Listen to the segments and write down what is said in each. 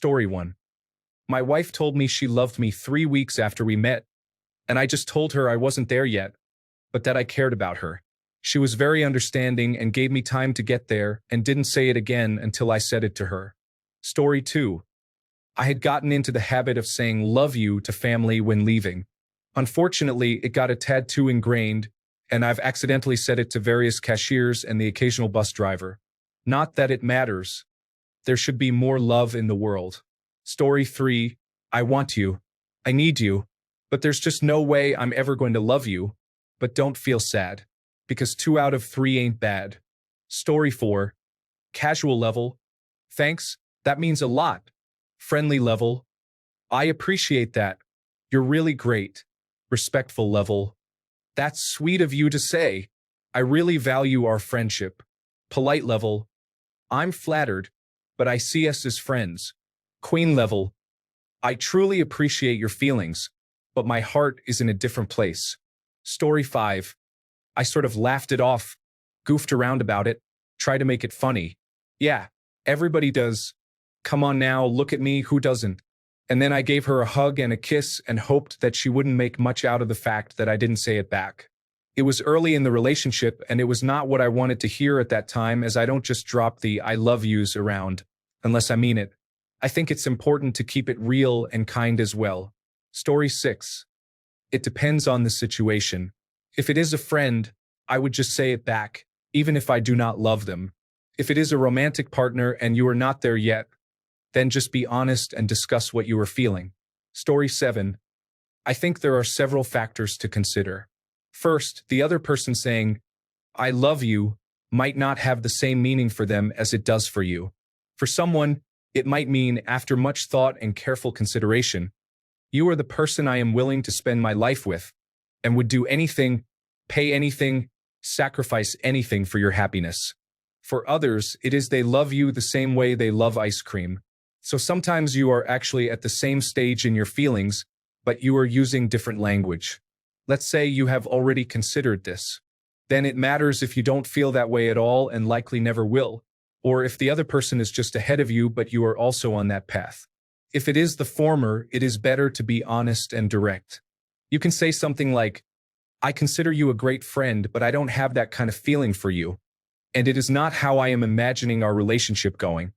Story 1. My wife told me she loved me 3 weeks after we met, and I just told her I wasn't there yet, but that I cared about her. She was very understanding and gave me time to get there and didn't say it again until I said it to her. Story 2. I had gotten into the habit of saying love you to family when leaving. Unfortunately, it got a tad too ingrained, and I've accidentally said it to various cashiers and the occasional bus driver. Not that it matters. There should be more love in the world. Story 3. I want you. I need you. But there's just no way I'm ever going to love you. But don't feel sad, because 2 out of 3 ain't bad. Story 4. Casual level. Thanks, that means a lot. Friendly level. I appreciate that. You're really great. Respectful level. That's sweet of you to say. I really value our friendship. Polite level. I'm flattered, but I see us as friends. Queen level. I truly appreciate your feelings, but my heart is in a different place. Story 5. I sort of laughed it off, goofed around about it, tried to make it funny. Yeah, everybody does. Come on now, look at me, who doesn't? And then I gave her a hug and a kiss and hoped that she wouldn't make much out of the fact that I didn't say it back. It was early in the relationship and it was not what I wanted to hear at that time, as I don't just drop the I love yous around, unless I mean it. I think it's important to keep it real and kind as well. Story 6. It depends on the situation. If it is a friend, I would just say it back, even if I do not love them. If it is a romantic partner and you are not there yet, then just be honest and discuss what you are feeling. Story 7. I think there are several factors to consider. First, the other person saying, I love you, might not have the same meaning for them as it does for you. For someone, it might mean, after much thought and careful consideration, you are the person I am willing to spend my life with, and would do anything, pay anything, sacrifice anything for your happiness. For others, it is they love you the same way they love ice cream. So sometimes you are actually at the same stage in your feelings, but you are using different language. Let's say you have already considered this. Then it matters if you don't feel that way at all and likely never will, or if the other person is just ahead of you but you are also on that path. If it is the former, it is better to be honest and direct. You can say something like, I consider you a great friend, but I don't have that kind of feeling for you, and it is not how I am imagining our relationship going.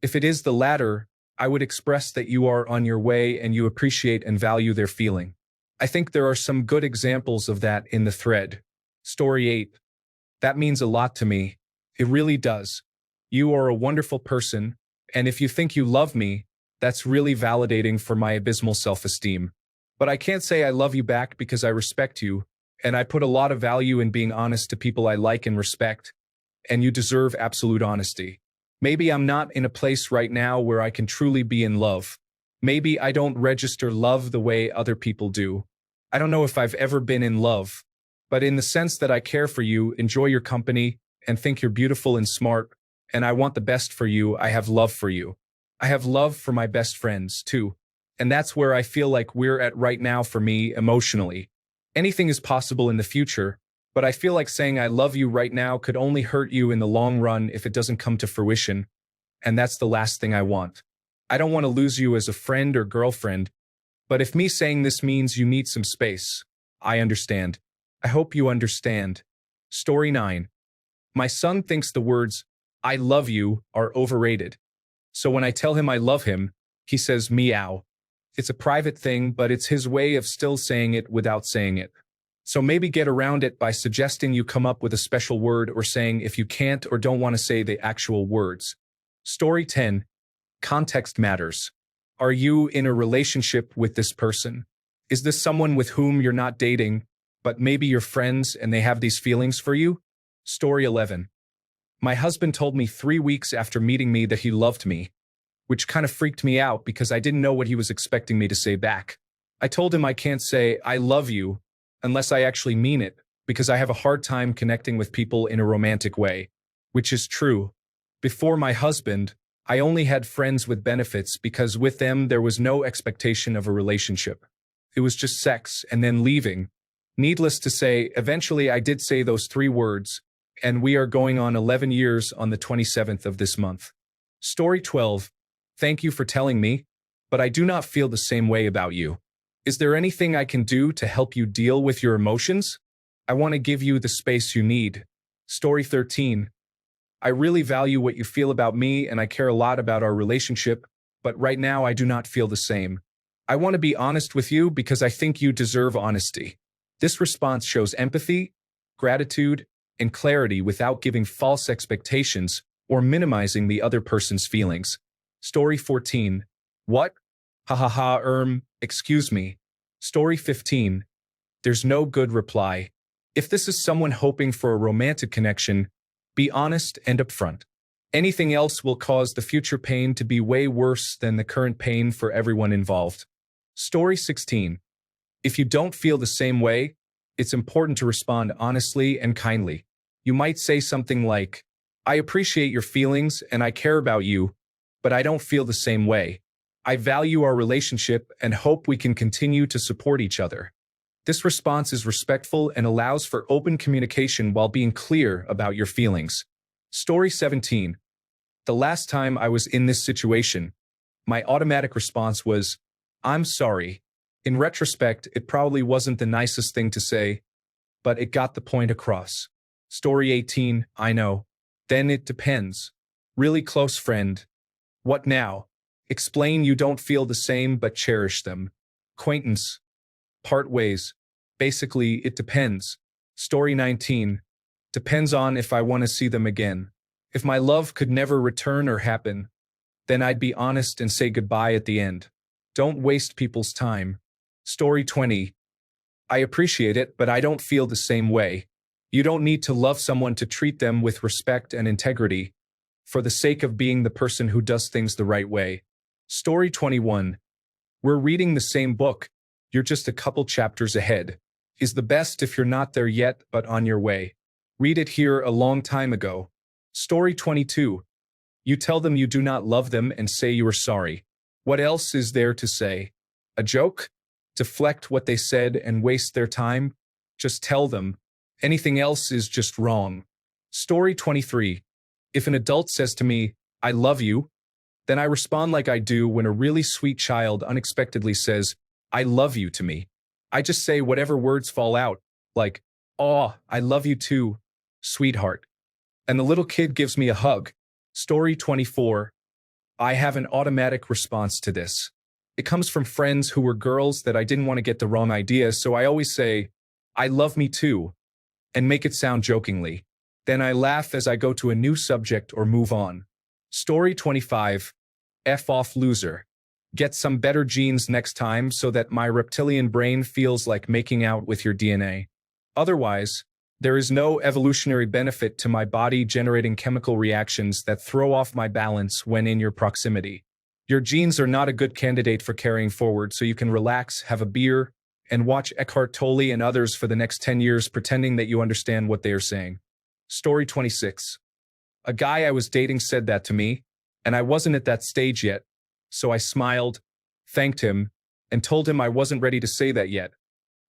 If it is the latter, I would express that you are on your way and you appreciate and value their feeling. I think there are some good examples of that in the thread. Story 8. That means a lot to me. It really does. You are a wonderful person, and if you think you love me, that's really validating for my abysmal self-esteem. But I can't say I love you back because I respect you, and I put a lot of value in being honest to people I like and respect, and you deserve absolute honesty. Maybe I'm not in a place right now where I can truly be in love. Maybe I don't register love the way other people do. I don't know if I've ever been in love, but in the sense that I care for you, enjoy your company, and think you're beautiful and smart, and I want the best for you, I have love for you. I have love for my best friends, too. And that's where I feel like we're at right now for me emotionally. Anything is possible in the future, but I feel like saying I love you right now could only hurt you in the long run if it doesn't come to fruition, and that's the last thing I want. I don't want to lose you as a friend or girlfriend, but if me saying this means you need some space, I understand. I hope you understand. Story 9. My son thinks the words, I love you, are overrated. So when I tell him I love him, he says meow. It's a private thing, but it's his way of still saying it without saying it. So maybe get around it by suggesting you come up with a special word or saying if you can't or don't want to say the actual words. Story 10. Context matters. Are you in a relationship with this person? Is this someone with whom you're not dating, but maybe you're friends and they have these feelings for you? Story 11. My husband told me 3 weeks after meeting me that he loved me, which kind of freaked me out because I didn't know what he was expecting me to say back. I told him I can't say I love you unless I actually mean it, because I have a hard time connecting with people in a romantic way, which is true. Before my husband, I only had friends with benefits because with them there was no expectation of a relationship. It was just sex and then leaving. Needless to say, eventually I did say those 3 words, and we are going on 11 years on the 27th of this month. Story 12. Thank you for telling me, but I do not feel the same way about you. Is there anything I can do to help you deal with your emotions? I want to give you the space you need. Story 13. I really value what you feel about me and I care a lot about our relationship, but right now I do not feel the same. I want to be honest with you because I think you deserve honesty. This response shows empathy, gratitude, and clarity without giving false expectations or minimizing the other person's feelings. Story 14. What? Ha ha ha, excuse me. Story 15. There's no good reply. If this is someone hoping for a romantic connection, be honest and upfront. Anything else will cause the future pain to be way worse than the current pain for everyone involved. Story 16. If you don't feel the same way, it's important to respond honestly and kindly. You might say something like, I appreciate your feelings and I care about you, but I don't feel the same way. I value our relationship and hope we can continue to support each other. This response is respectful and allows for open communication while being clear about your feelings. Story 17. The last time I was in this situation, my automatic response was, I'm sorry. In retrospect, it probably wasn't the nicest thing to say, but it got the point across. Story 18. I know. Then it depends. Really close friend. What now? Explain you don't feel the same but cherish them. Acquaintance. Part ways. Basically, it depends. Story 19. Depends on if I want to see them again. If my love could never return or happen, then I'd be honest and say goodbye at the end. Don't waste people's time. Story 20. I appreciate it, but I don't feel the same way. You don't need to love someone to treat them with respect and integrity, for the sake of being the person who does things the right way. Story 21. We're reading the same book. You're just a couple chapters ahead. Is the best if you're not there yet, but on your way. Read it here a long time ago. Story 22. You tell them you do not love them and say you are sorry. What else is there to say? A joke? Deflect what they said and waste their time? Just tell them. Anything else is just wrong. Story 23. If an adult says to me, I love you, then I respond like I do when a really sweet child unexpectedly says, I love you to me. I just say whatever words fall out, like, aw, I love you too, sweetheart. And the little kid gives me a hug. Story 24. I have an automatic response to this. It comes from friends who were girls that I didn't want to get the wrong idea, so I always say, I love me too, and make it sound jokingly. Then I laugh as I go to a new subject or move on. Story 25. F off loser. Get some better genes next time so that my reptilian brain feels like making out with your DNA. Otherwise, there is no evolutionary benefit to my body generating chemical reactions that throw off my balance when in your proximity. Your genes are not a good candidate for carrying forward, so you can relax, have a beer, and watch Eckhart Tolle and others for the next 10 years pretending that you understand what they are saying. Story 26. A guy I was dating said that to me, and I wasn't at that stage yet, so I smiled, thanked him, and told him I wasn't ready to say that yet,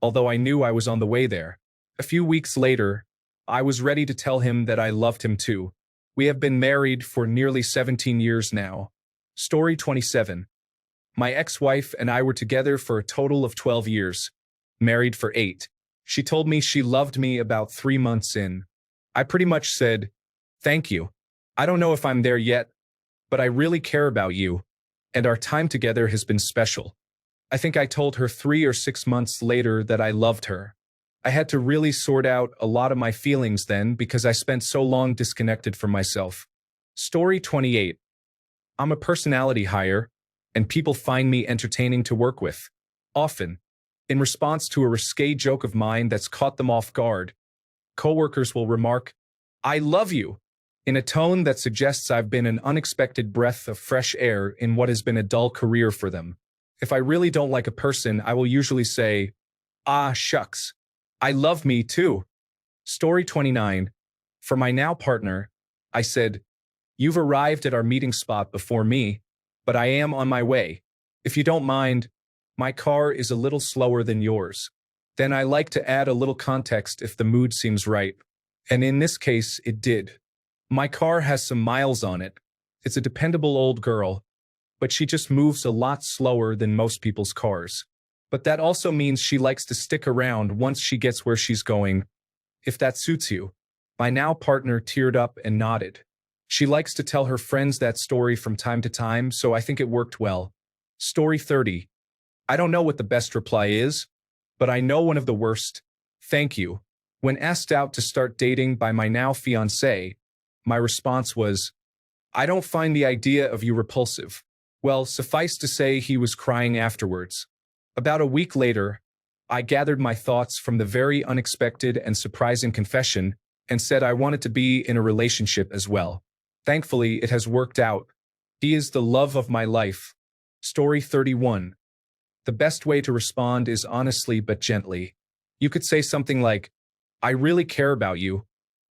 although I knew I was on the way there. A few weeks later, I was ready to tell him that I loved him too. We have been married for nearly 17 years now. Story 27. My ex-wife and I were together for a total of 12 years, married for 8. She told me she loved me about 3 months in. I pretty much said, thank you. I don't know if I'm there yet, but I really care about you, and our time together has been special. I think I told her 3 or 6 months later that I loved her. I had to really sort out a lot of my feelings then because I spent so long disconnected from myself. Story 28. I'm a personality hire, and people find me entertaining to work with. Often, in response to a risque joke of mine that's caught them off guard, coworkers will remark, I love you, in a tone that suggests I've been an unexpected breath of fresh air in what has been a dull career for them. If I really don't like a person, I will usually say, ah, shucks. I love me too. Story 29. For my now partner, I said, you've arrived at our meeting spot before me, but I am on my way. If you don't mind, my car is a little slower than yours. Then I like to add a little context if the mood seems right. And in this case, it did. My car has some miles on it. It's a dependable old girl, but she just moves a lot slower than most people's cars. But that also means she likes to stick around once she gets where she's going, if that suits you. My now partner teared up and nodded. She likes to tell her friends that story from time to time, so I think it worked well. Story 30. I don't know what the best reply is, but I know one of the worst. Thank you. When asked out to start dating by my now fiancé, my response was, I don't find the idea of you repulsive. Well, suffice to say he was crying afterwards. About a week later, I gathered my thoughts from the very unexpected and surprising confession and said I wanted to be in a relationship as well. Thankfully, it has worked out. He is the love of my life. Story 31. The best way to respond is honestly but gently. You could say something like, I really care about you,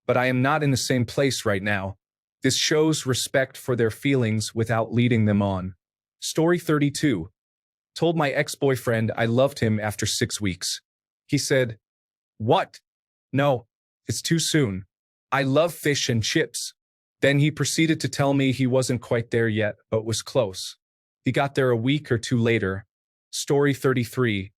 but I am not in the same place right now. This shows respect for their feelings without leading them on. Story 32. Told my ex-boyfriend I loved him after 6 weeks. He said, What? No, it's too soon. I love fish and chips. Then he proceeded to tell me he wasn't quite there yet, but was close. He got there a week or two later. Story 33.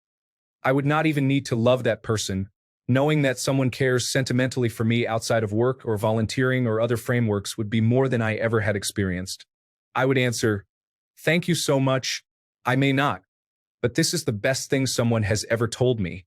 I would not even need to love that person. Knowing that someone cares sentimentally for me outside of work or volunteering or other frameworks would be more than I ever had experienced. I would answer, Thank you so much. I may not, but this is the best thing someone has ever told me.